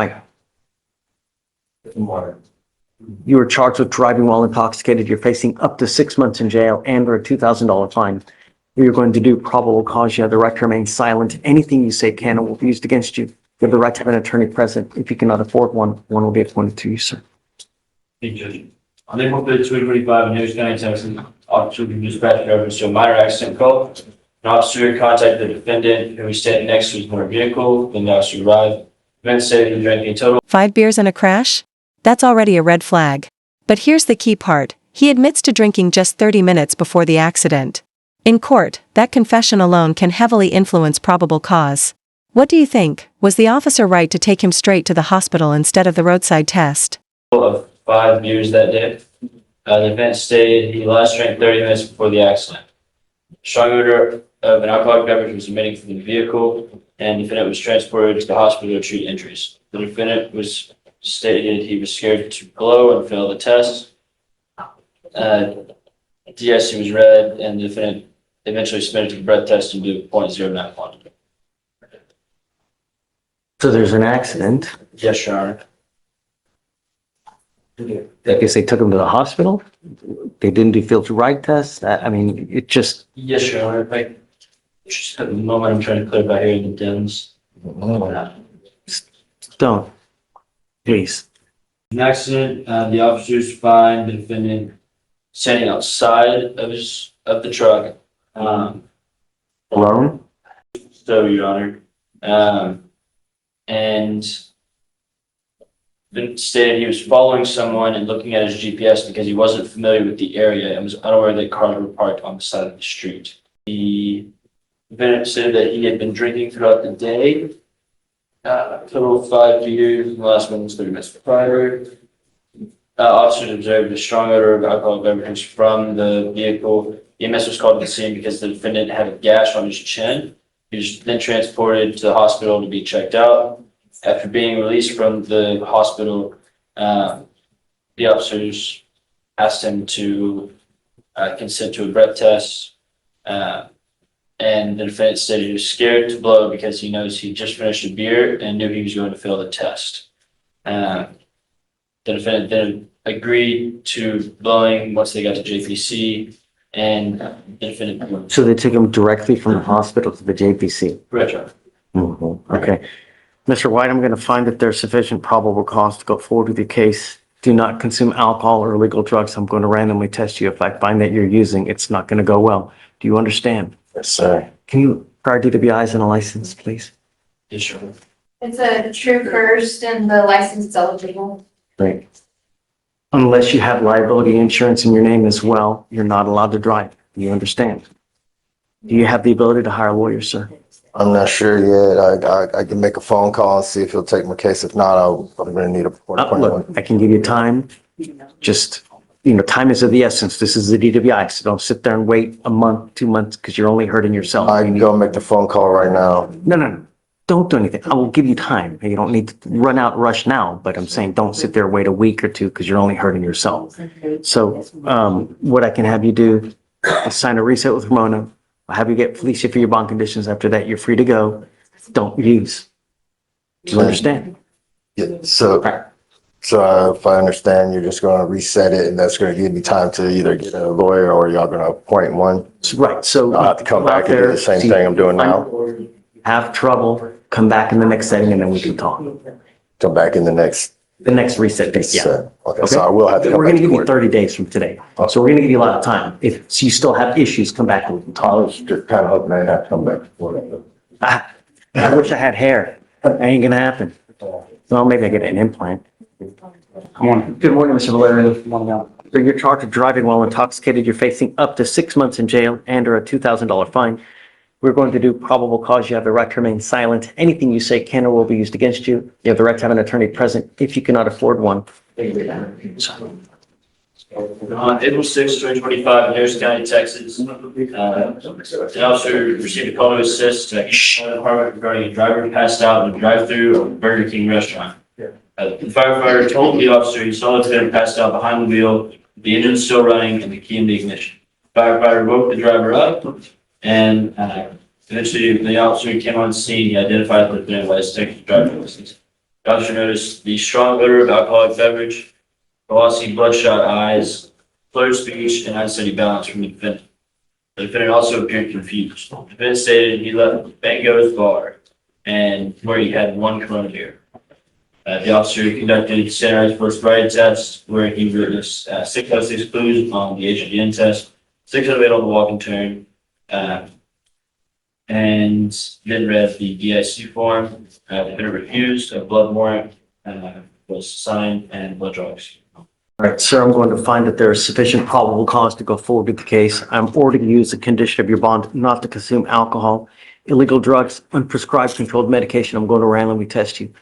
Hi. You were charged with driving while intoxicated. You're facing up to 6 months in jail and or a $2,000 fine. You're going to do probable cause. You have the right to remain silent. Anything you say can and will be used against you. You have the right to have an attorney present. If you cannot afford one, one will be appointed to you, sir. Thank you, Judge. On April 3rd, 2025, in Harris County, Texas, officer was dispatched in reference to a minor accident call. An officer contacted the defendant who was standing next to his motor vehicle. When the officer arrived, the defendant stated he drank a total 5 beers and a crash? That's already a red flag. But here's the key part. He admits to drinking just 30 minutes before the accident. In court, that confession alone can heavily influence probable cause. What do you think? Was the officer right to take him straight to the hospital instead of the roadside test? of 5 beers that day. The defendant stated he last drank 30 minutes before the accident. Strong odor of an alcoholic beverage was emitting from the vehicle, and the defendant was transported to the hospital to treat injuries. The defendant was stated he was scared to blow and fail the test. DSC was read, and the defendant eventually submitted to the breath test and blew .091. So there's an accident. Yes, Your Honor. I guess they took him to the hospital. They didn't do field to ride tests. I mean, it just. Yes, Your Honor. Just at the moment, I'm trying to clarify here in the DEMS. Don't. Please. An accident, the officers find the defendant standing outside of the truck. Alone? So, Your Honor. And the stated he was following someone and looking at his GPS because he wasn't familiar with the area and was unaware that cars were parked on the side of the street. The defendant said that he had been drinking throughout the day. Total of 5 beers, and the last one was 30 minutes prior. Officers observed a strong odor of alcoholic beverages from the vehicle. EMS was called to the scene because the defendant had a gash on his chin. He was then transported to the hospital to be checked out. After being released from the hospital, the officers asked him to consent to a breath test. And the defendant said he was scared to blow because he knows he just finished a beer and knew he was going to fail the test. The defendant then agreed to blowing once they got to JPC, and the defendant. So they took him directly from the hospital to the JPC? Retro. Okay. Mr. White, I'm going to find that there's sufficient probable cause to go forward with your case. Do not consume alcohol or illegal drugs. I'm going to randomly test you. If I find that you're using, it's not going to go well. Do you understand? Yes, sir. Can you guard DWIs and a license, please? Yes, sure. It's a true first and the license is eligible. Great. Unless you have liability insurance in your name as well, you're not allowed to drive. Do you understand? Do you have the ability to hire lawyers, sir? I'm not sure yet. I can make a phone call and see if he'll take my case. If not, I'm going to need a court Look, appointment. I can give you time. Just, time is of the essence. This is the DWI, so don't sit there and wait a month, 2 months, because you're only hurting yourself. I can go make the phone call right now. No. Don't do anything. I will give you time. You don't need to run out, rush now, but I'm saying don't sit there, wait a week or two, because you're only hurting yourself. So what I can have you do is sign a reset with Ramona. I'll have you get Felicia for your bond conditions. After that, you're free to go. Don't use. Do you understand? Yeah, so if I understand, you're just going to reset it and that's going to give me time to either get a lawyer or y'all going to appoint one. Right, so. I'll have to come back and do the same thing I'm doing now. Have trouble, come back in the next setting and then we can talk. Come back in the next reset date, yeah. set. Okay, so I will have to come We're back gonna to give you court. 30 days from today. So we're gonna give you a lot of time. If you still have issues, come back and we can I talk. was just kind of hoping I have to come back to court. I wish I had hair. That ain't gonna happen. Well, maybe I get an implant. Good morning, Mr. Valerio. So you're charged with driving while intoxicated. You're facing up to 6 months in jail and or a $2,000 fine. We're going to do probable cause. You have the right to remain silent. Anything you say can or will be used against you. You have the right to have an attorney present if you cannot afford one. On April 6, 2025, in Harris County, Texas, an officer received a call to assist the department regarding a driver passed out in a drive-thru of a Burger King restaurant. The firefighter told the officer he saw the defendant passed out behind the wheel, the engine still running, and the key in the ignition. The firefighter woke the driver up, and eventually the officer came on scene. He identified the defendant by his Texas driver's license. The officer noticed the strong odor of alcoholic beverage, glossy bloodshot eyes, slurred speech, and unsteady balance from the defendant. The defendant also appeared confused. The defendant stated he left Bango's bar and where he had one Corona beer. The officer conducted standardized first variety test where he witnessed 6 out of 6 clues on the HDN test, 6 out of 8 on the walk and turn, and then read the DIC form. The defendant refused. A blood warrant was signed and blood draw executed. All right, sir, I'm going to find that there is sufficient probable cause to go forward with the case. I'm ordering you as a condition of your bond not to consume alcohol, illegal drugs, unprescribed controlled medication. I'm going to randomly test you.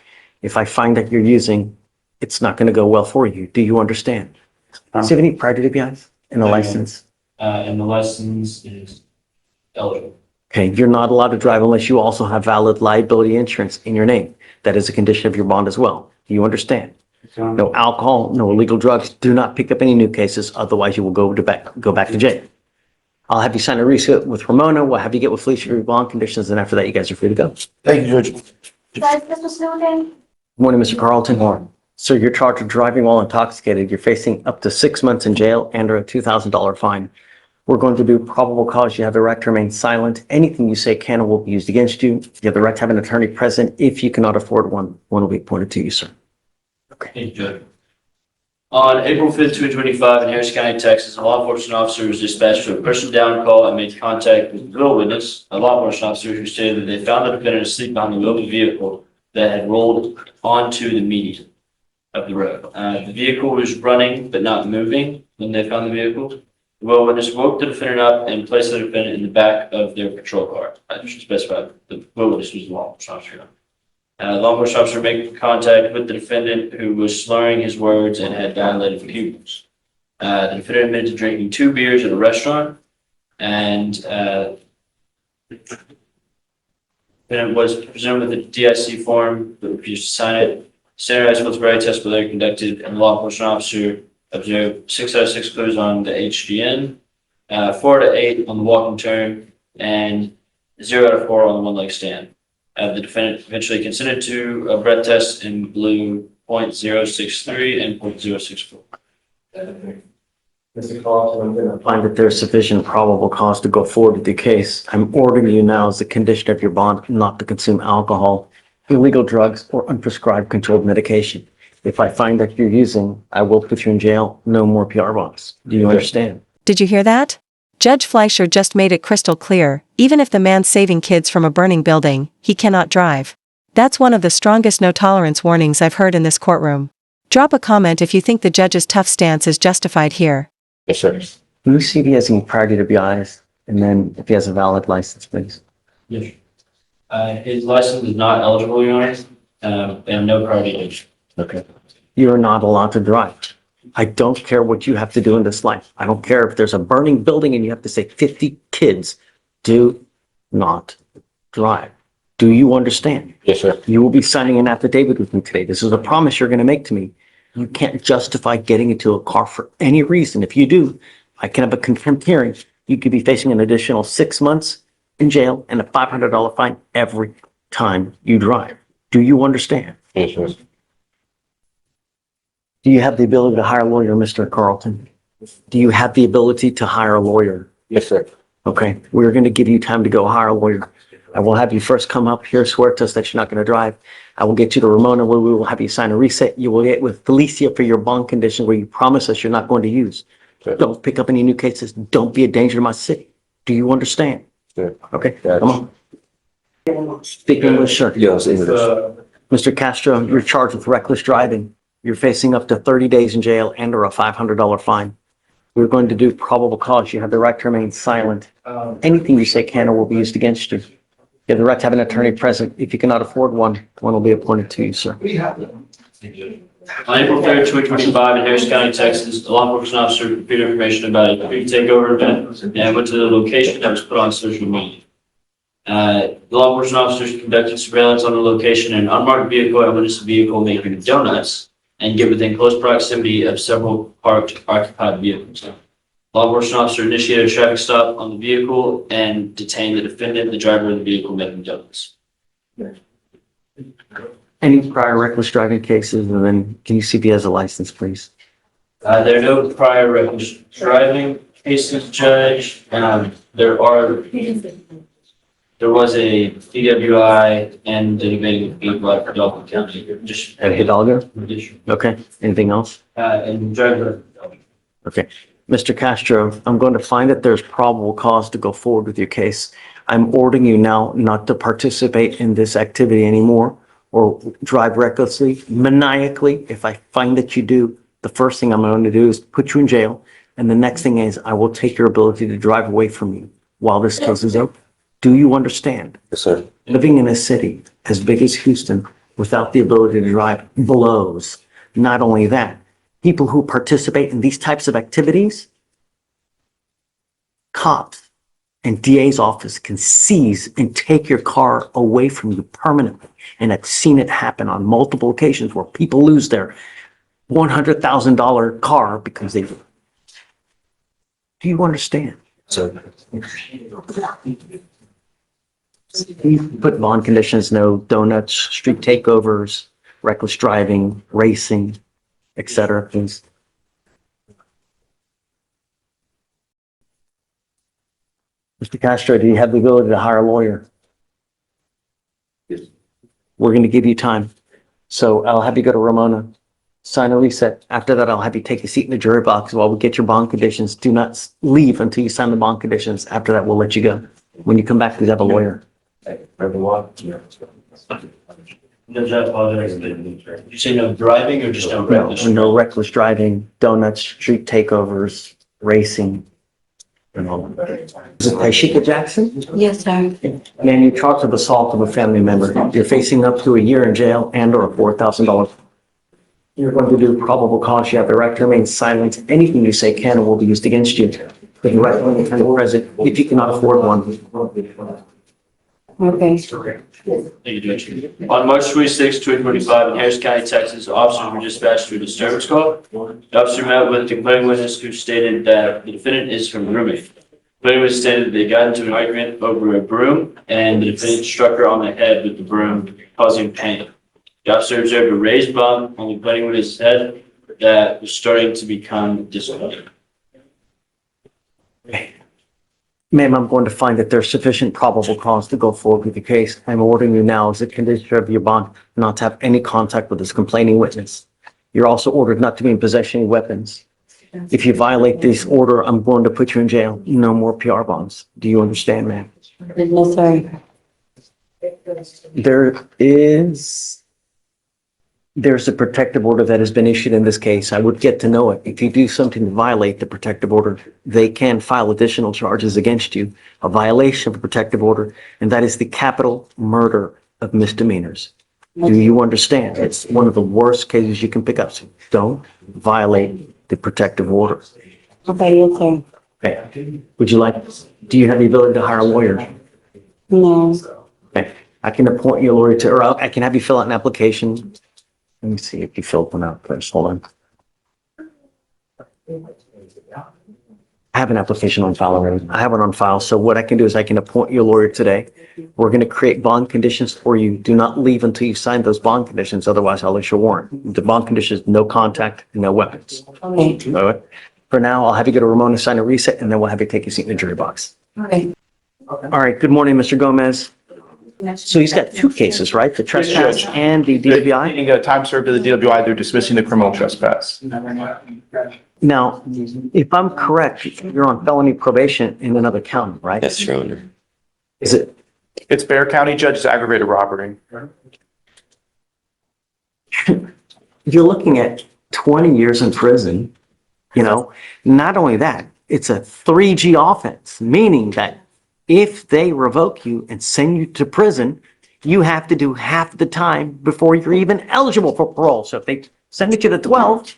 If I find that you're using, it's not going to go well for you. Do you understand? Do you have any prior DWIs and a license? And the license is eligible. Okay, you're not allowed to drive unless you also have valid liability insurance in your name. That is a condition of your bond as well. Do you understand? No alcohol, no illegal drugs. Do not pick up any new cases, otherwise you will go back to jail. I'll have you sign a receipt with Ramona. We'll have you get with Fleischer your bond conditions, and after that, you guys are free to go. Thank you, Judge. Guys, Mr. Snowden? Good morning, Mr. Carlton. Sir, you're charged with driving while intoxicated. You're facing up to 6 months in jail and a $2,000 fine. We're going to do probable cause. You have the right to remain silent. Anything you say can and will be used against you. You have the right to have an attorney present. If you cannot afford one, one will be appointed to you, sir. Thank you, Judge. On April 5th, 2025, in Harris County, Texas, a law enforcement officer was dispatched to a person down call and made contact with the real witness, a law enforcement officer who stated that they found the defendant asleep behind the wheel of a vehicle that had rolled onto the median of the road. The vehicle was running but not moving when they found the vehicle. The real witness woke the defendant up and placed the defendant in the back of their patrol car. I should specify the real witness was the law enforcement officer. Law enforcement officer made contact with the defendant who was slurring his words and had dilated pupils. The defendant admitted to drinking 2 beers at a restaurant, and the defendant was presented with a DIC form that refused to sign it. Standardized field test was later conducted, and the law enforcement officer observed 6 out of 6 clues on the HDN, 4 out of 8 on the walk and turn, and 0 out of 4 on the one-leg stand. The defendant eventually consented to a breath test in blue .063 and .064. Mr. Carlton, I'm going to find that there's sufficient probable cause to go forward with the case. I'm ordering you now as a condition of your bond not to consume alcohol, illegal drugs, or unprescribed controlled medication. If I find that you're using, I will put you in jail. No more PR bonds. Do you understand? Did you hear that? Judge Fleischer just made it crystal clear, even if the man's saving kids from a burning building, he cannot drive. That's one of the strongest no-tolerance warnings I've heard in this courtroom. Drop a comment if you think the judge's tough stance is justified here. Yes, sir. Can you see if he has any prior DWIs? And then if he has a valid license, please. Yes. His license is not eligible, Your Honor, and no prior DWI. Okay. You're not allowed to drive. I don't care what you have to do in this life. I don't care if there's a burning building and you have to say 50 kids, do not drive. Do you understand? Yes, sir. You will be signing an affidavit with me today. This is a promise you're going to make to me. You can't justify getting into a car for any reason. If you do, I can have a contempt hearing. You could be facing an additional 6 months in jail and a $500 fine every time you drive. Do you understand? Yes, sir. Do you have the ability to hire a lawyer, Mr. Carlton? Do you have the ability to hire a lawyer? Yes, sir. Okay, we're going to give you time to go hire a lawyer. I will have you first come up here, swear to us that you're not going to drive. I will get you to Ramona where we will have you sign a reset. You will get with Felicia for your bond condition where you promise us you're not going to use. Sure. Don't pick up any new cases. Don't be a danger to my city. Do you understand? Sure. Okay, Gotcha. come on. Speak English, sir. Yes, English. Mr. Castro, you're charged with reckless driving. You're facing up to 30 days in jail and or a $500 fine. We're going to do probable cause. You have the right to remain silent. Anything you say can or will be used against you. You have the right to have an attorney present. If you cannot afford one, one will be appointed to you, sir. On April 3rd, 2025, in Harris County, Texas, a law enforcement officer computed information about a street takeover event and went to the location that was put on social media. The law enforcement officers conducted surveillance on the location in an unmarked vehicle and witnessed a vehicle making donuts and get within close proximity of several parked occupied vehicles. Law enforcement officer initiated a traffic stop on the vehicle and detained the defendant, the driver of the vehicle making donuts. Any prior reckless driving cases? And then can you see if he has a license, please? There are no prior reckless driving cases, Judge. There was a DWI and the debating of being brought for Dalton County, just. At Hidalgo? Addition. Okay. Anything else? And driver. Okay. Mr. Castro, I'm going to find that there's probable cause to go forward with your case. I'm ordering you now not to participate in this activity anymore or drive recklessly, maniacally. If I find that you do, the first thing I'm going to do is put you in jail. And the next thing is I will take your ability to drive away from you while this case is open. Do you understand? Yes, sir. Living in a city as big as Houston without the ability to drive blows. Not only that, people who participate in these types of activities, cops and DA's office can seize and take your car away from you permanently. And I've seen it happen on multiple occasions where people lose their $100,000 car because they. Do you understand? Sir. You put bond conditions, no donuts, street takeovers, reckless driving, racing, etc., please. Mr. Castro, do you have the ability to hire a lawyer? Yes. We're going to give you time. So I'll have you go to Ramona, sign a reset. After that, I'll have you take a seat in the jury box while we get your bond conditions. Do not leave until you sign the bond conditions. After that, we'll let you go. When you come back, please have a lawyer. Judge, I apologize. Did you say no driving or just no reckless? No reckless driving, donuts, street takeovers, racing. And all that. Is it Taishika Jackson? Yes, sir. Man, you charged with assault of a family member. You're facing up to a year in jail and or $4,000. You're going to do probable cause. You have the right to remain silent. Anything you say can and will be used against you. The right to remain present if you cannot afford one. Okay. Thank you, Judge. On March 26, 2025, in Harris County, Texas, officers were dispatched to a disturbance call. The officer met with the complaining witness who stated that the defendant is from roommate. The complaining witness stated they got into an argument over a broom and the defendant struck her on the head with the broom, causing pain. The officer observed a raised bump on the complaining witness's head that was starting to become discolored. Ma'am, I'm going to find that there's sufficient probable cause to go forward with the case. I'm ordering you now as a condition of your bond not to have any contact with this complaining witness. You're also ordered not to be in possession of weapons. If you violate this order, I'm going to put you in jail. No more PR bonds. Do you understand, ma'am? Yes, sir. There's a protective order that has been issued in this case. I would get to know it. If you do something to violate the protective order, they can file additional charges against you, a violation of the protective order, and that is the capital murder of misdemeanors. Do you understand? It's one of the worst cases you can pick up. So don't violate the protective order. Okay, yes, sir. Okay. Do you have the ability to hire a lawyer? No. Okay. I can appoint you a lawyer or I can have you fill out an application. Let me see if you filled one out first. Hold on. I have an application on file already. I have it on file. So what I can do is I can appoint you a lawyer today. We're going to create bond conditions for you. Do not leave until you sign those bond conditions. Otherwise, I'll issue a warrant. The bond conditions, no contact, no weapons. Okay. All right. For now, I'll have you go to Ramona, sign a reset, and then we'll have you take a seat in the jury box. Okay. All right. Good morning, Mr. Gomez. So he's got two cases, right? The trespass Judge. and the DWI? Needing a time served to the DWI, they're dismissing the criminal trespass. Now, if I'm correct, you're on felony probation in another county, right? Yes, Your Honor. Is it? It's Bear County, Judge, it's aggravated robbery. You're looking at 20 years in prison, you know? Not only that, it's a 3G offense, meaning that if they revoke you and send you to prison, you have to do half the time before you're even eligible for parole. So if they send you to 12,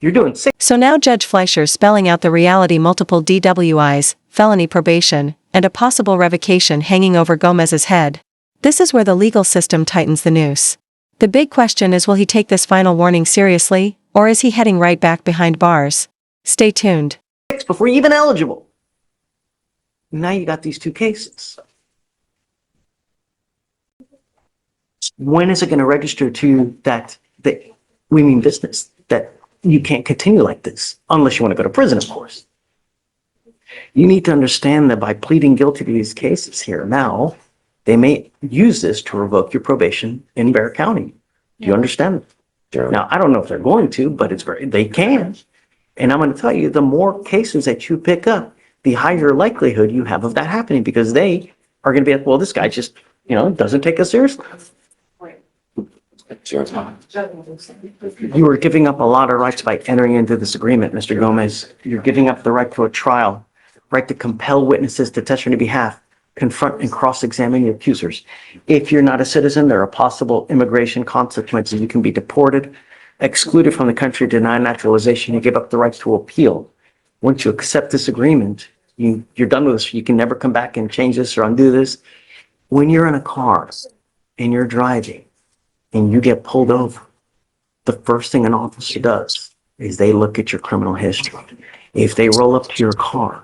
you're doing 6. So now Judge Fleischer spelling out the reality: multiple DWIs, felony probation, and a possible revocation hanging over Gomez's head. This is where the legal system tightens the noose. The big question is, will he take this final warning seriously, or is he heading right back behind bars? Stay tuned. Before you're even eligible. Now you got these two cases. When is it going to register to you that we mean business, that you can't continue like this unless you want to go to prison, of course? You need to understand that by pleading guilty to these cases here now, they may use this to revoke your probation in Bexar County. Do you understand? Sure. Now, I don't know if they're going to, but they can. And I'm going to tell you, the more cases that you pick up, the higher likelihood you have of that happening, because they are going to be like, well, this guy just, doesn't take us seriously. Sure. You are giving up a lot of rights by entering into this agreement, Mr. Gomez. You're giving up the right to a trial, right to compel witnesses to testify on your behalf, confront and cross-examine your accusers. If you're not a citizen, there are possible immigration consequences. You can be deported, excluded from the country, denied naturalization. You give up the rights to appeal. Once you accept this agreement, you're done with this. You can never come back and change this or undo this. When you're in a car and you're driving and you get pulled over, the first thing an officer does is they look at your criminal history. If they roll up to your car,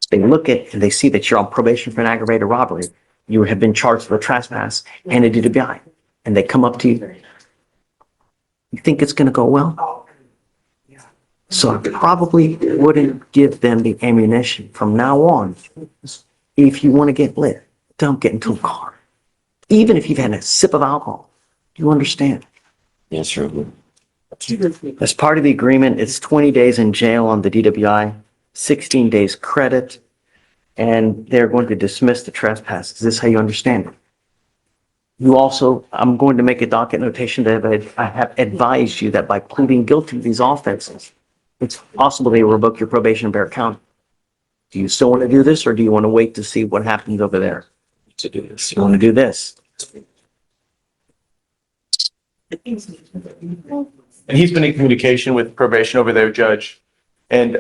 they look at and they see that you're on probation for an aggravated robbery, you have been charged with a trespass and a DWI, and they come up to you. You think it's going to go well? So I probably wouldn't give them the ammunition from now on. If you want to get lit, don't get into a car. Even if you've had a sip of alcohol, do you understand? Yes, sure. As part of the agreement, it's 20 days in jail on the DWI, 16 days credit, and they're going to dismiss the trespass. Is this how you understand it? You also, I'm going to make a docket notation that I have advised you that by pleading guilty to these offenses, it's possible they revoke your probation in Bexar County. Do you still want to do this, or do you want to wait to see what happens over there? To do this. You want to do this? And he's been in communication with probation over there, Judge. And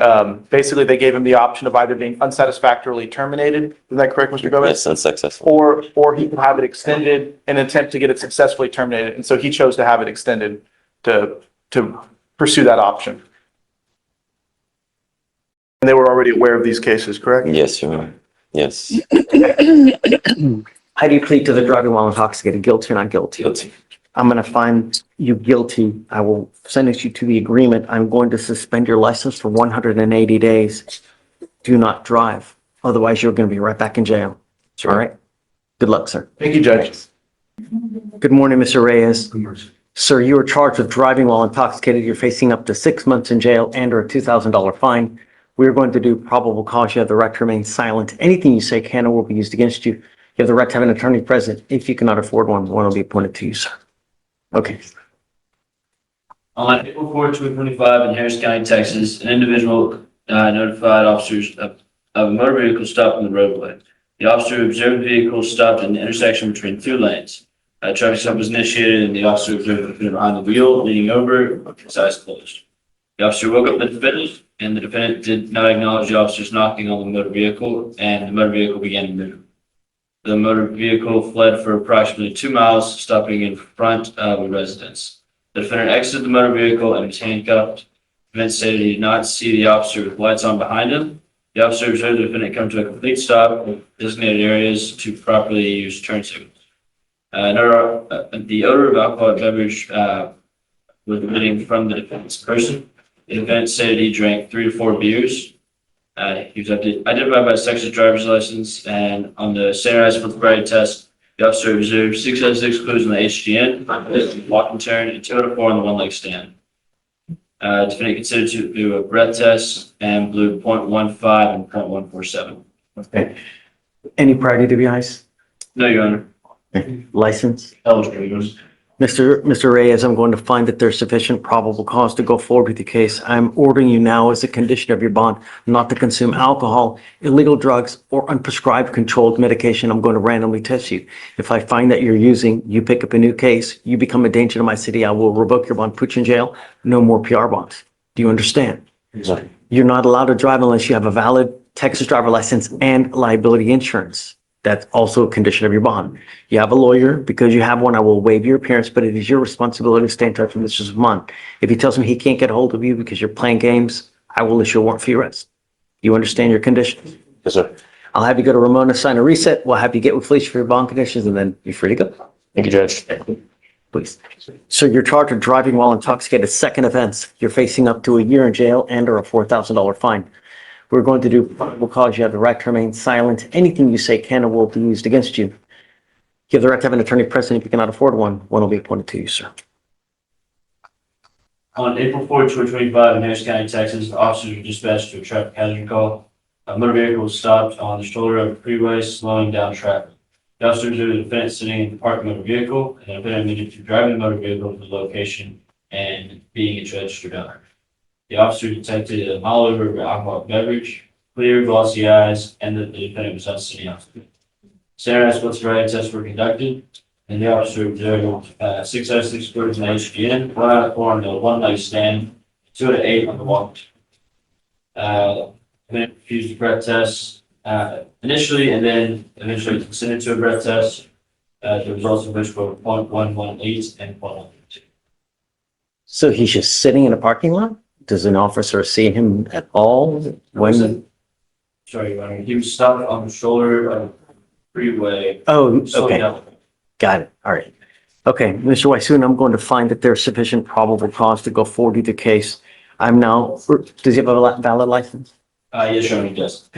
basically, they gave him the option of either being unsatisfactorily terminated. Is that correct, Mr. Gomez? Yes, unsuccessful. Or he can have it extended and attempt to get it successfully terminated. And so he chose to have it extended to pursue that option. And they were already aware of these cases, correct? Yes, sure. Yes. How do you plead to the driving while intoxicated? Guilty or not guilty? Guilty. I'm going to find you guilty. I will sentence you to the agreement. I'm going to suspend your license for 180 days. Do not drive. Otherwise, you're going to be right back in jail. Sure. All right? Good luck, sir. Thank you, Judge. Good morning, Mr. Reyes. Sir, you are charged with driving while intoxicated. You're facing up to 6 months in jail and or a $2,000 fine. We're going to do probable cause. You have the right to remain silent. Anything you say can or will be used against you. You have the right to have an attorney present. If you cannot afford one will be appointed to you, sir. Okay. On April 4, 2025, in Harris County, Texas, an individual notified officers of a motor vehicle stopped on the roadway. The officer observed the vehicle stopped in the intersection between two lanes. A traffic stop was initiated, and the officer observed the defendant behind the wheel, leaning over, with his eyes closed. The officer woke up the defendant, and the defendant did not acknowledge the officer's knocking on the motor vehicle, and the motor vehicle began to move. The motor vehicle fled for approximately 2 miles, stopping in front of a residence. The defendant exited the motor vehicle and was handcuffed. The defendant stated he did not see the officer with lights on behind him. The officer observed the defendant come to a complete stop with designated areas to properly use turn signals. The odor of alcoholic beverage was emitting from the defendant's person. The defendant stated he drank 3 to 4 beers. He was identified by his Texas driver's license, and on the standardized sobriety test, the officer observed 6 out of 6 clues on the HGN, walk and turn, and 2 out of 4 on the one-leg stand. Defendant considered to do a breath test and blew 0.15 and 0.147. Okay. Any prior DWIs? No, Your Honor. License? Eligible. Mr. Reyes, I'm going to find that there's sufficient probable cause to go forward with your case. I'm ordering you now as a condition of your bond not to consume alcohol, illegal drugs, or unprescribed controlled medication. I'm going to randomly test you. If I find that you're using, you pick up a new case, you become a danger to my city, I will revoke your bond, put you in jail, no more PR bonds. Do you understand? Yes. You're not allowed to drive unless you have a valid Texas driver license and liability insurance. That's also a condition of your bond. You have a lawyer. Because you have one, I will waive your appearance, but it is your responsibility to stay in touch with Mr. Zaman. If he tells me he can't get a hold of you because you're playing games, I will issue a warrant for your arrest. You understand your conditions? Yes, sir. I'll have you go to Ramona, sign a reset. We'll have you get with Fleischer for your bond conditions, and then you're free to go. Thank you, Judge. Please. So you're charged with driving while intoxicated, second offense. You're facing up to a year in jail and or a $4,000 fine. We're going to do probable cause. You have the right to remain silent. Anything you say can or will be used against you. You have the right to have an attorney present. If you cannot afford one will be appointed to you, sir. On April 4th, 2025, in Harris County, Texas, officers were dispatched to a traffic hazard call. A motor vehicle was stopped on the shoulder of a freeway, slowing down traffic. The officers observed the defendant sitting in the parked motor vehicle, and the defendant admitted to driving the motor vehicle to the location and being its registered owner. The officer detected a mild odor of alcoholic beverage, clear, glossy eyes, and that the defendant was not sitting outside. Standardized what's sobriety tests were conducted, and the officer observed 6 out of 6 quarters in HGN, 1 out of 4 on the one-leg stand, 2 out of 8 on the walk. The defendant refused the breath test initially, and then eventually consented to a breath test. The results of which were 0.118 and 0.132. So he's just sitting in a parking lot? Does an officer see him at all when? Sorry, Your Honor, he was stopped on the shoulder of the freeway. Oh, slowing okay. down. Got it. All right. Okay, Mr. Weishuhn, I'm going to find that there's sufficient probable cause to go forward with the case. I'm now, does he have a valid license? Yes, Your Honor, he does.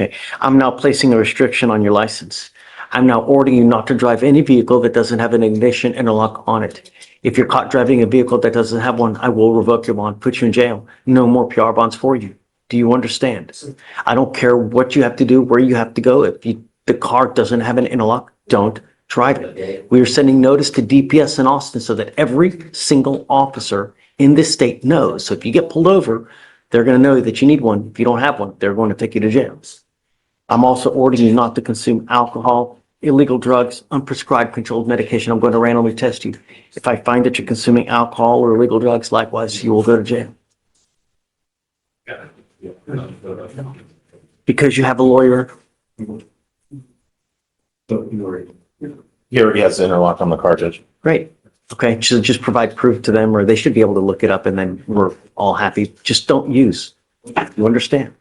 I'm now placing a restriction on your license. I'm now ordering you not to drive any vehicle that doesn't have an ignition interlock on it. If you're caught driving a vehicle that doesn't have one, I will revoke your bond, put you in jail. No more PR bonds for you. Do you understand? I don't care what you have to do, where you have to go. If the car doesn't have an interlock, don't drive it. We are sending notice to DPS in Austin so that every single officer in this state knows. So if you get pulled over, they're going to know that you need one. If you don't have one, they're going to take you to jail. I'm also ordering you not to consume alcohol, illegal drugs, unprescribed controlled medication. I'm going to randomly test you. If I find that you're consuming alcohol or illegal drugs, likewise, you will go to jail. Because you have a lawyer. He already has the interlock on the car, Judge. Great. Okay, so just provide proof to them, or they should be able to look it up, and then we're all happy. Just don't use. You understand?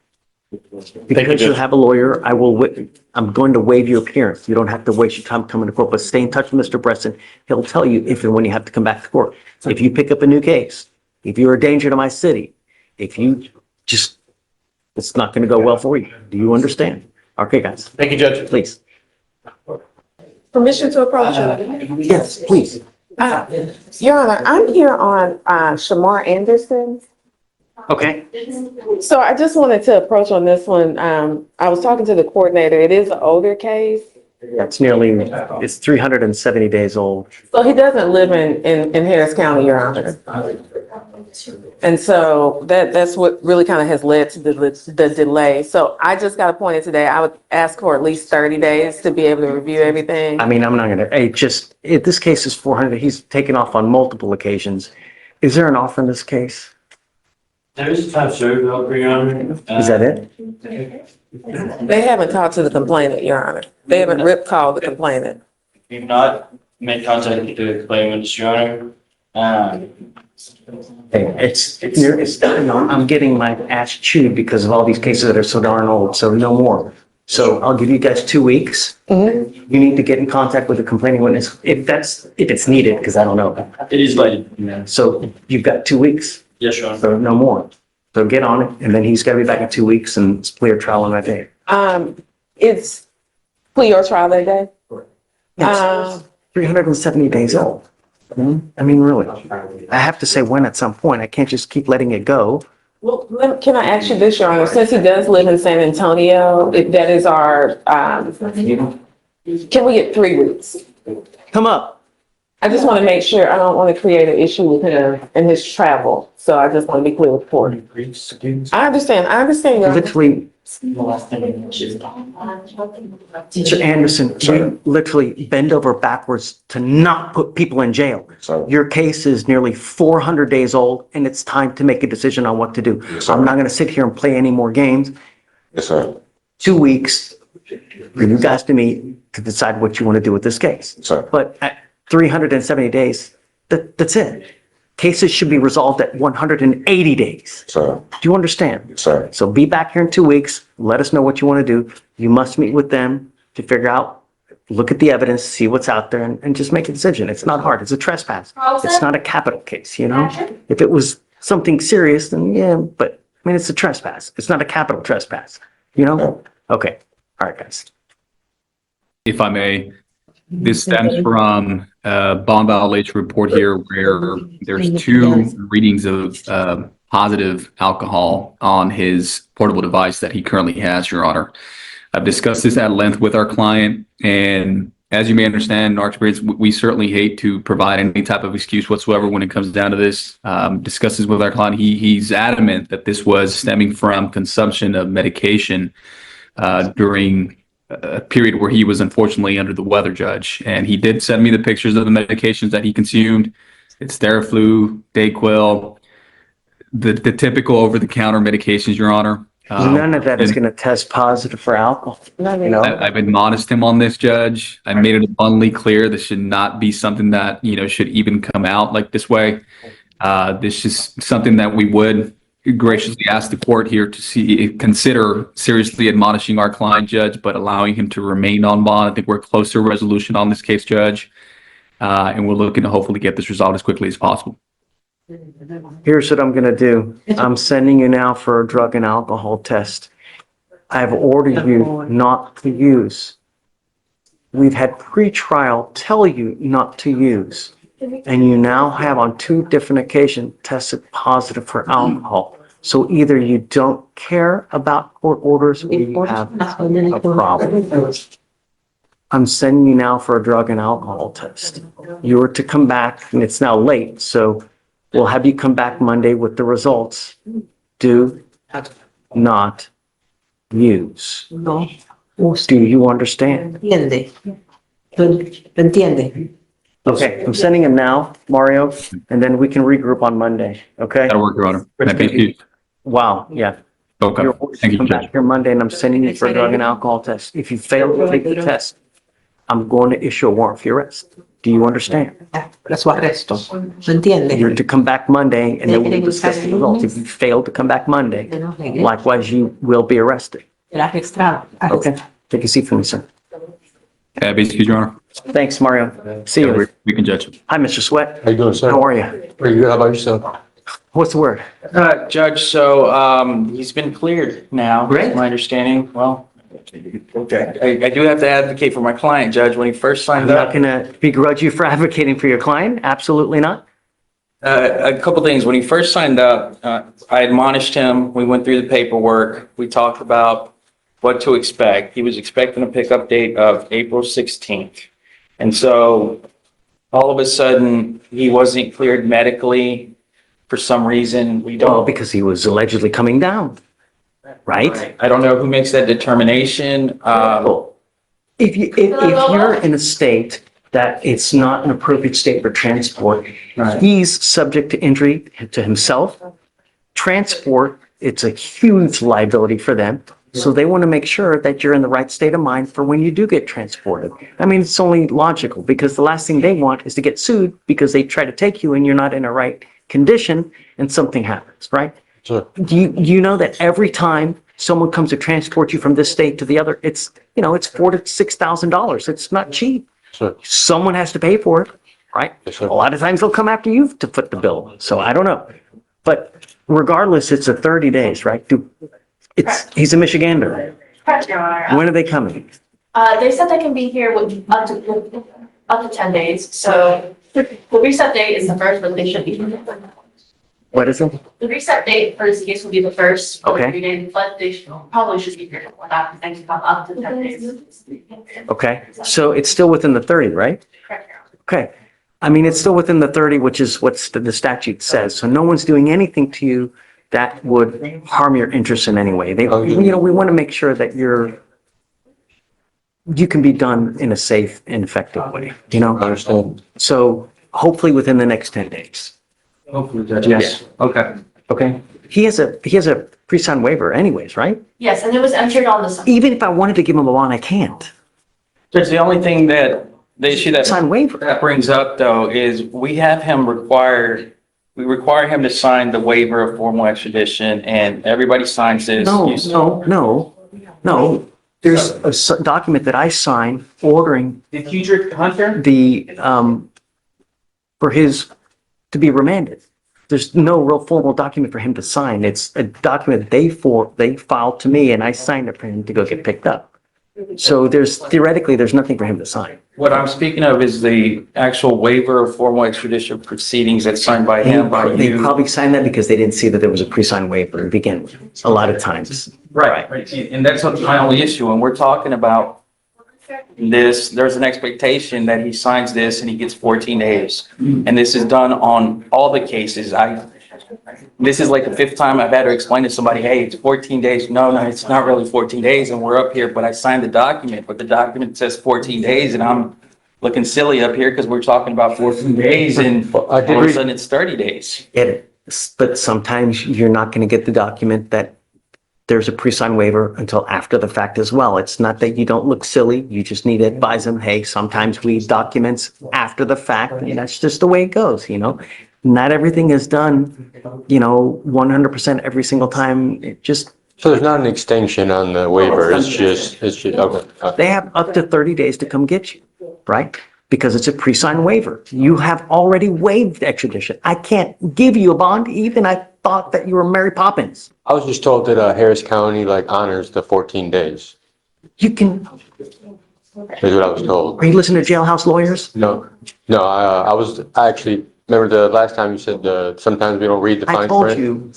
Because you have a lawyer, I'm going to waive your appearance. You don't have to waste your time coming to court, but stay in touch with Mr. Bresson. He'll tell you if and when you have to come back to court. If you pick up a new case, if you're a danger to my city, if you just, it's not going to go well for you. Do you understand? Okay, guys, Thank you, Judge. please. Permission to approach you. Yes, please. Your Honor, I'm here on Shamar Anderson. Okay. So I just wanted to approach on this one. I was talking to the coordinator. It is an older case. That's it's 370 days old. So he doesn't live in Harris County, Your Honor. And so that's what really kind of has led to the delay. So I just got appointed today. I would ask for at least 30 days to be able to review everything. I mean, I'm not gonna, this case is 400, he's taken off on multiple occasions. Is there an offer in this case? There is a time served, Your Honor. Is that it? They haven't talked to the complainant, Your Honor. They haven't called the complainant. We've not made contact with the claimant, Your Honor. It's done. I'm getting my ass chewed because of all these cases that are so darn old, so no more. So I'll give you guys 2 weeks. You need to get in contact with the complaining witness if it's needed, because I don't know. It is late. So you've got 2 weeks, Yes, Your Honor. so no more. So get on it, and then he's gotta be back in 2 weeks and it's clear trial on that day. It's plea or trial that day? Yes. 370 days old. I mean, really, I have to say when at some point. I can't just keep letting it go. Well, can I ask you this, Your Honor? Since he does live in San Antonio, if that is our, can we get 3 weeks? Come up. I just want to make sure, I don't want to create an issue with him and his travel. So I just want to be clear with the court. I understand, Your Honor. Literally, Mr. Anderson, you literally bend over backwards to not put people in jail. Sorry. Your case is nearly 400 days old, and it's time to make a decision on what to do. Yes, sir. I'm not going to sit here and play any more games. Yes, sir. 2 weeks for you guys to meet to decide what you want to do with this case. Sir. But at 370 days, that's it. Cases should be resolved at 180 days. Sir. Do you understand? Yes, sir. So be back here in 2 weeks. Let us know what you want to do. You must meet with them to figure out look at the evidence, see what's out there and just make a decision. It's not hard. It's a trespass. It's not a capital case, you know? If it was something serious, then yeah, but I mean, it's a trespass. It's not a capital trespass, you know? Okay. All right, guys. If I may, this stems from a bond violation report here where there's 2 readings of positive alcohol on his portable device that he currently has, Your Honor. I've discussed this at length with our client, and as you may understand, in our experience, we certainly hate to provide any type of excuse whatsoever when it comes down to this. Discusses with our client, he's adamant that this was stemming from consumption of medication during a period where he was unfortunately under the weather, Judge. And he did send me the pictures of the medications that he consumed. It's Theraflu, Dayquil, the typical over-the-counter medications, Your Honor. None of that is going to test positive for alcohol, you know? I've admonished him on this, Judge. I made it abundantly clear this should not be something that, should even come out like this way. This is something that we would graciously ask the court here to consider seriously admonishing our client, Judge, but allowing him to remain on bond. I think we're close to a resolution on this case, Judge. And we're looking to hopefully get this resolved as quickly as possible. Here's what I'm going to do. I'm sending you now for a drug and alcohol test. I've ordered you not to use. We've had pre-trial tell you not to use. And you now have on 2 different occasions tested positive for alcohol. So either you don't care about court orders or you have a problem. I'm sending you now for a drug and alcohol test. You were to come back, and it's now late, so we'll have you come back Monday with the results. Do not use. No. Do you understand? Entiende. Entiende. Okay, I'm sending him now, Mario, and then we can regroup on Monday, okay? That'll work, Your Honor. Thank you. Wow, yeah. Okay. You're always Thank you, come Judge. back here Monday, and I'm sending you for a drug and alcohol test. If you fail to take the test, I'm going to issue a warrant for your arrest. Do you understand? La su arresto. ¿Entiende? You're to come back Monday, and then we'll discuss the results. If you fail to come back Monday, likewise, you will be arrested. Será registrado. Okay? Take a seat for me, sir. Basically, Your Honor. Thanks, Mario. See you. We can judge. Hi, Mr. Sweat. How you doing, sir? How are you? Pretty good. How about yourself? What's the word? Judge, so, he's been cleared now. Great. My understanding, well, okay. I do have to advocate for my client, Judge, when he first I'm signed not up. going to begrudge you for advocating for your client. Absolutely not. A couple things. When he first signed up, I admonished him. We went through the paperwork. We talked about what to expect. He was expecting a pickup date of April 16th. And so all of a sudden, he wasn't cleared medically for some reason. We Well, don't, because he was allegedly coming down, right? I don't know who makes that determination. If you're in a state that it's not an appropriate state for transport, Right. he's subject to injury to himself. Transport, it's a huge liability for them. So they want to make sure that you're in the right state of mind for when you do get transported. I mean, it's only logical because the last thing they want is to get sued because they try to take you and you're not in a right condition and something happens, right? Sure. You know that every time someone comes to transport you from this state to the other, it's $4,000 to $6,000. It's not cheap. Sure. Someone has to pay for it, right? Yes, sir. A lot of times they'll come after you to foot the bill. So I don't know. But regardless, it's a 30 days, right? He's a Michigander. Correct, Your Honor. When are they coming? They said they can be here with up to 10 days, so the reset date is the first, but they should be. What is it? The reset date for this case will be the first, for Okay. 3 days, but they probably should be here without things come up to 10 days. Okay. So it's still within the 30, right? Correct, Your Honor. Okay. I mean, it's still within the 30, which is what the statute says. So no one's doing anything to you that would harm your interest in any way. We want to make sure that you can be done in a safe and effective way, I understand. So hopefully within the next 10 days. Hopefully, Judge. Yes. Okay. Okay. He has a pre-signed waiver anyways, right? Yes, and it was entered on the. Even if I wanted to give him a bond, I can't. Judge, the only thing the issue Sign waiver. that brings up though is we require him to sign the waiver of formal extradition and everybody signs this. No. There's a document that I signed ordering Did Hugh Hunter? the, for his, to be remanded. There's no real formal document for him to sign. It's a document they filed to me and I signed it for him to go get picked up. So theoretically, there's nothing for him to sign. What I'm speaking of is the actual waiver of formal extradition proceedings that's signed by him, by They you. probably signed that because they didn't see that there was a pre-signed waiver to begin with, a lot of times. Right, and that's my only issue. When we're talking about this, there's an expectation that he signs this and he gets 14 days. And this is done on all the cases. This is like the fifth time I've had to explain to somebody, hey, it's 14 days. No, it's not really 14 days and we're up here, but I signed the document, but the document says 14 days and I'm looking silly up here because we're talking about 14 days and all of a sudden it's 30 days. But sometimes you're not going to get the document that there's a pre-signed waiver until after the fact as well. It's not that you don't look silly. You just need to advise them, hey, sometimes we documents after the fact, and that's just the way it goes, you know? Not everything is done, 100% every single time. It just, So there's not an extension on the waiver, it's just, okay. they have up to 30 days to come get you, right? Because it's a pre-signed waiver. You have already waived extradition. I can't give you a bond even. I thought that you were Mary Poppins. I was just told that Harris County honors the 14 days, You can, is what I was told. are you listening to jailhouse lawyers? No, I actually, remember the last time you said, sometimes we don't read the I fine told print? you,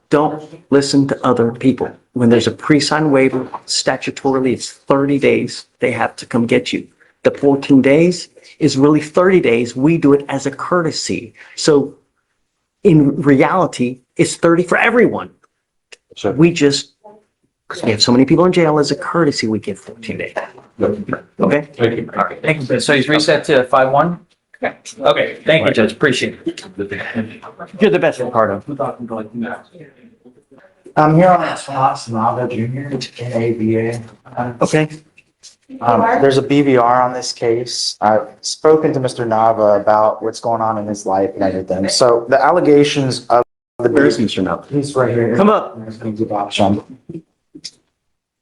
don't listen to other people. When there's a pre-signed waiver, statutorily, it's 30 days. They have to come get you. The 14 days is really 30 days. We do it as a courtesy. So in reality, it's 30 for everyone. Sure. We just, because we have so many people in jail, as a courtesy, we give 14 days. Okay? Thank you. All right, thank you. So he's reset to 5-1? Okay, thank you, Judge. Appreciate it. You're the best, Ricardo. I'm here on Thomas Nava Jr. in ABA. Okay? There's a BVR on this case. I've spoken to Mr. Nava about what's going on in his life and everything. So the allegations of the Where is Mr. Nell? he's right here. Come up.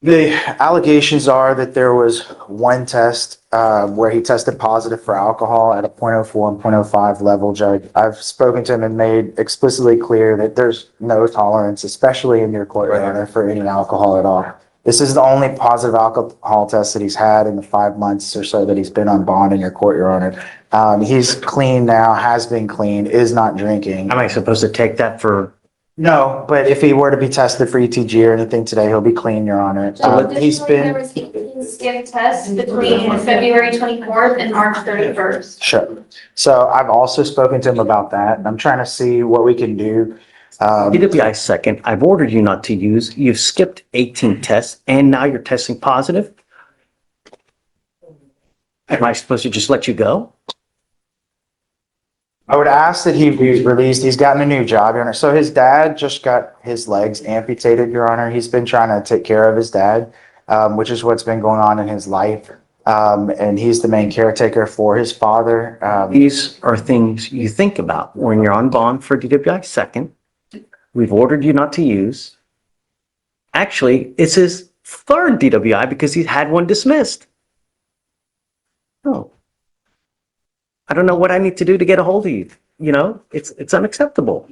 The allegations are that there was one test where he tested positive for alcohol at a 0.04 and 0.05 level, Judge. I've spoken to him and made explicitly clear that there's no tolerance, especially in your court, Your Honor, for any alcohol at all. This is the only positive alcohol test that he's had in the 5 months or so that he's been on bond in your court, Your Honor. He's clean now, has been clean, is not drinking. Am I supposed to take that for, No, but if he were to be tested for ETG or anything today, he'll be clean, Your Honor. He's There been, was 18 skin tests between February 24th and March 31st. sure. So I've also spoken to him about that. I'm trying to see what we can do. DWI second, I've ordered you not to use, you've skipped 18 tests, and now you're testing positive? Am I supposed to just let you go? I would ask that he be released. He's gotten a new job, Your Honor. So his dad just got his legs amputated, Your Honor. He's been trying to take care of his dad, which is what's been going on in his life. And he's the main caretaker for his father. These are things you think about when you're on bond for DWI second. We've ordered you not to use. Actually, it's his third DWI because he's had one dismissed. Oh. I don't know what I need to do to get a hold of you. You know, it's unacceptable.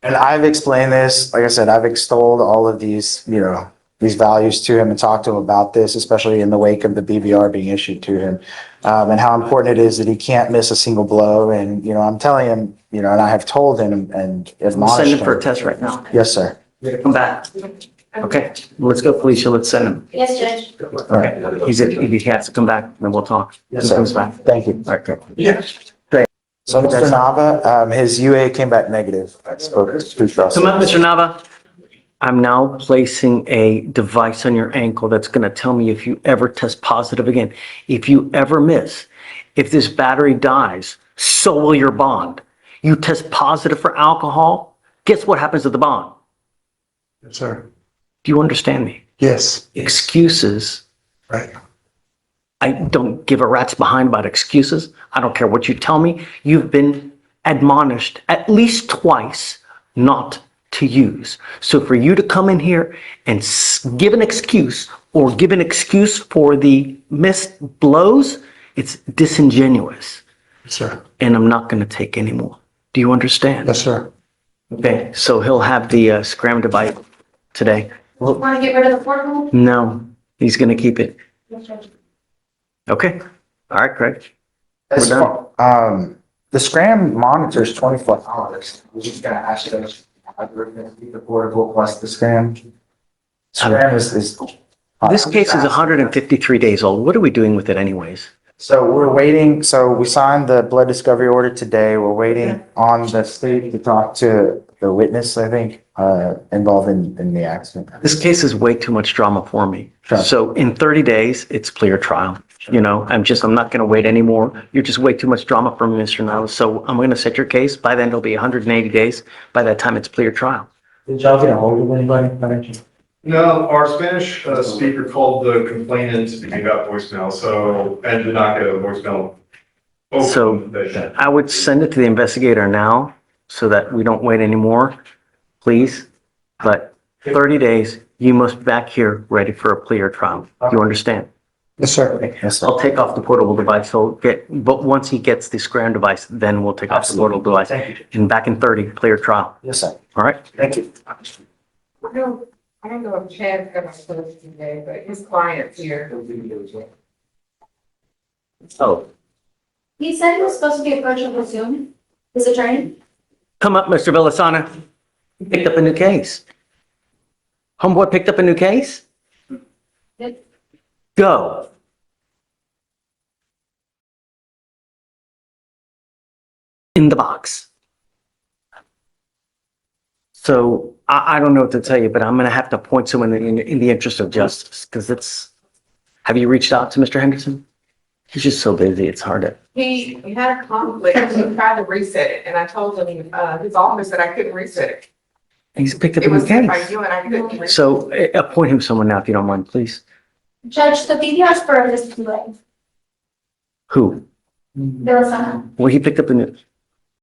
And I've explained this, like I said, I've extolled all of these, these values to him and talked to him about this, especially in the wake of the BVR being issued to him. And how important it is that he can't miss a single blow. And, I'm telling him, and I have told him and We'll admonished send him him. for a test right now. Yes, sir. Come back. Okay, let's go, Felicia. Let's send him. Yes, Judge. Okay, if he has to come back, then we'll talk. Yes, He sir. comes back. Thank you. All right, great. So Mr. Nava, his UA came back negative. I spoke to Chief Justice. Come up, Mr. Nava. I'm now placing a device on your ankle that's going to tell me if you ever test positive again. If you ever miss, if this battery dies, so will your bond. You test positive for alcohol, guess what happens to the bond? Yes, sir. Do you understand me? Yes. Excuses. Right. I don't give a rat's behind about excuses. I don't care what you tell me. You've been admonished at least twice not to use. So for you to come in here and give an excuse or give an excuse for the missed blows, it's disingenuous. Sir. And I'm not going to take any more. Do you understand? Yes, sir. Okay, so he'll have the scram device today. Well, Want to get rid of the courtroom? no, he's going to keep it. Okay. All right, Craig. As We're far, the Scram monitors 24 hours. We're just gonna ask those, the portable plus the Scram. Scram is. This case is 153 days old. What are we doing with it anyways? So we're waiting, so we signed the blood discovery order today. We're waiting on the state to talk to the witness, I think, involved in the accident. This case is way too much drama for me. Sure. So in 30 days, it's clear trial. You know, I'm not going to wait anymore. You're just way too much drama for me, Mr. Niles. So I'm going to set your case. By then, it'll be 180 days. By that time, it's clear trial. Did y'all get a hold of anybody? No, our Spanish speaker called the complainant and he got voicemail, so, and did not get a voicemail. So I would send it to the investigator now so that we don't wait anymore, please. But 30 days, you must be back here ready for a clear trial. Do you understand? Yes, sir. Yes, sir. I'll take off the portable device. But once he gets the scram device, then we'll take off the portable device. Thank you. And back in 30, clear trial. Yes, sir. All right? Thank you. I don't know if Chad's gonna post today, but his client's here. Oh, He said he was supposed to be approachable soon, his attorney. come up, Mr. Villasana. He picked up a new case. Homeboy picked up a new case? Go. In the box. So I don't know what to tell you, but I'm going to have to appoint someone in the interest of justice because have you reached out to Mr. Henderson? He's just so busy. It's hard to. He had a conflict, he tried to reset it, and I told him, his office that I couldn't reset it. He's picked up It a new was sent by case. you and I couldn't reset it. So appoint him someone now if you don't mind, please. Judge, the DWI is for this delay. Who? There was some, Well, he picked up a new.